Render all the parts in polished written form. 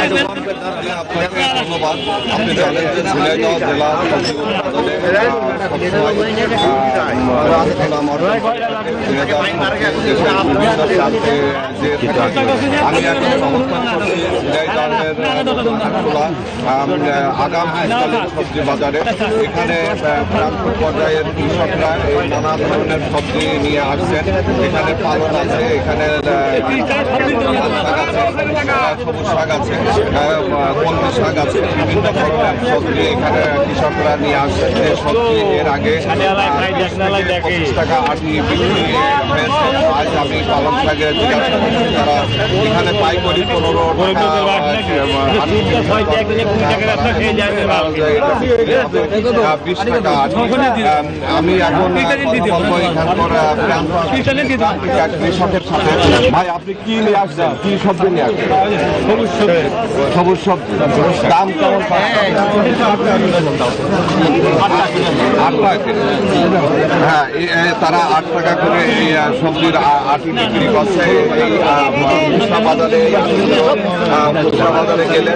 আপনাকে ধন্যবাদ। আপনি জানেন যে ঝিনাইদহ জেলা আমি এখন অবস্থান করছি আগাম সবজি বাজারে। এখানে প্রান্ত পর্যায়ের কৃষকরা নানা ধরনের সবজি নিয়ে আসছেন। এখানে পালন আছে, এখানে সবুজ শাক আছে, কলমি শাক আছে, বিভিন্ন ধরনের সবজি এখানে কৃষকরা নিয়ে আসছেন। এই সবজি এর আগে 25 টাকা আটি বিক্রি হয়েছে। আজ আমি পালং শাকের জিজ্ঞাসা করছি, তারা এখানে পাইকারি 15 টাকা 20 টাকা আটি। আমি এখন কৃষকের সাথে। ভাই, আপনি কি নিয়ে আসছেন? কি সবজি নিয়ে আসছেন? সবুজ সবজি। দাম কেমন? 8 টাকা। হ্যাঁ, তারা 8 টাকা করে এই সবজির আটি বিক্রি করছে। এই খুচরা বাজারে গেলে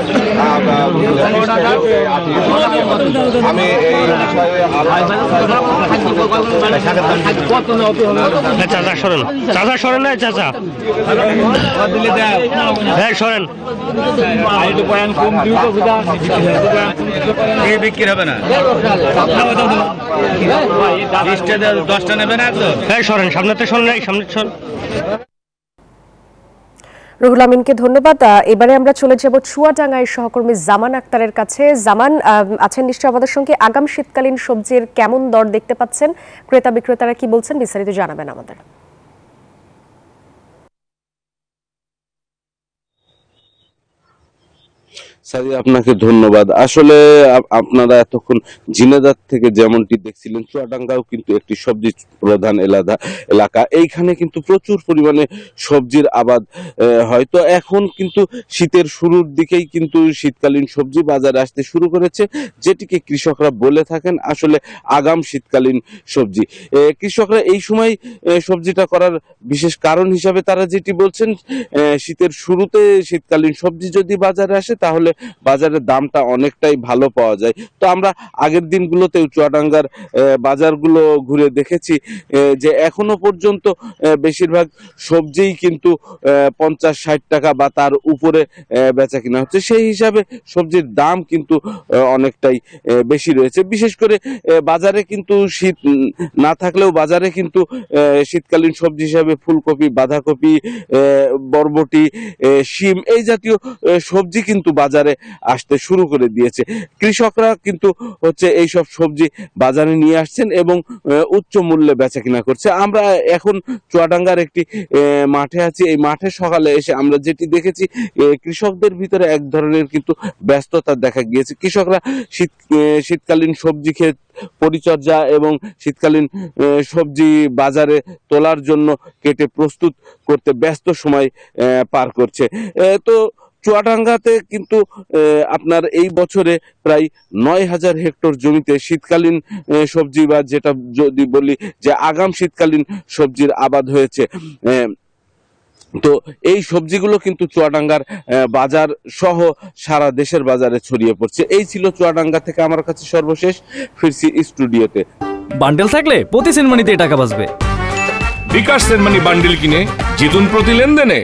আমি এই বিষয়ে চাচা সরেন, চাচা সরেন, না চাচা সরেন, বিক্রি হবে না। 10টা নেবে না। সরেন, সামনেতে সরেন, সামনে সরেন। রুহুল আমিনকে ধন্যবাদ। এবারে আমরা চলে যাব চুয়াডাঙ্গায় সহকর্মী জামান আক্তারের কাছে। জামান আছেন নিশ্চয় আমাদের সঙ্গে। আগাম শীতকালীন সবজির কেমন দর দেখতে পাচ্ছেন, ক্রেতা বিক্রেতারা কি বলছেন, বিস্তারিত জানাবেন আমাদের। সাদি, আপনাকে ধন্যবাদ। আসলে আপনারা এতক্ষণ ঝিনাইদহ থেকে যেমনটি দেখছিলেন, চুয়াডাঙ্গাও কিন্তু একটি সবজি প্রধান এলাকা। এইখানে কিন্তু প্রচুর পরিমাণে সবজির আবাদ হয়। তো এখন কিন্তু শীতের শুরুর দিকেই কিন্তু শীতকালীন সবজি বাজারে আসতে শুরু করেছে, যেটিকে কৃষকরা বলে থাকেন আসলে আগাম শীতকালীন সবজি। কৃষকরা এই সময় সবজিটা করার বিশেষ কারণ হিসাবে তারা যেটি বলছেন, শীতের শুরুতে শীতকালীন সবজি যদি বাজারে আসে তাহলে বাজারের দামটা অনেকটাই ভালো পাওয়া যায়। তো আমরা আগের দিনগুলোতেও চুয়াডাঙ্গার বাজারগুলো ঘুরে দেখেছি যে এখনো পর্যন্ত বেশিরভাগ সবজিই কিন্তু 50-60 টাকা বা তার উপরে বেচা কিনা হচ্ছে। সেই হিসাবে সবজির দাম কিন্তু অনেকটাই বেশি রয়েছে। বিশেষ করে বাজারে কিন্তু শীত না থাকলেও বাজারে কিন্তু শীতকালীন সবজি হিসাবে ফুলকপি, বাঁধাকপি, বরবটি, শিম এই জাতীয় সবজি কিন্তু বাজারে আসতে শুরু করে দিয়েছে। কৃষকরা কিন্তু এইসব সবজি বাজারে নিয়ে আসছেন এবং উচ্চ মূল্যে বেচা কিনা করছে। আমরা এখন চুয়াডাঙ্গার একটি মাঠে আছি। এই মাঠে সকালে এসে আমরা যেটি দেখেছি, কৃষকদের ভিতরে এক ধরনের কিন্তু ব্যস্ততা দেখা গিয়েছে। কৃষকরা শীতকালীন সবজি ক্ষেত পরিচর্যা এবং শীতকালীন সবজি বাজারে তোলার জন্য কেটে প্রস্তুত করতে ব্যস্ত সময় পার করছে। তো চুয়াডাঙ্গাতে কিন্তু আপনার এই বছরে প্রায় 9000 হেক্টর জমিতে শীতকালীন সবজি বা যেটা যদি বলি যে আগাম শীতকালীন সবজির আবাদ হয়েছে। তো এই সবজিগুলো কিন্তু চুয়াডাঙ্গার বাজার সহ সারা দেশের বাজারে ছড়িয়ে পড়ছে। এই ছিল চুয়াডাঙ্গা থেকে আমার কাছে সর্বশেষ। ফিরছি স্টুডিওতে। বান্ডেল থাকলে প্রতি সেনমানিতে টাকা বাঁচবে। বিকাশ সেনমানি বান্ডেল কিনে জিতুন প্রতি লেনদেনে।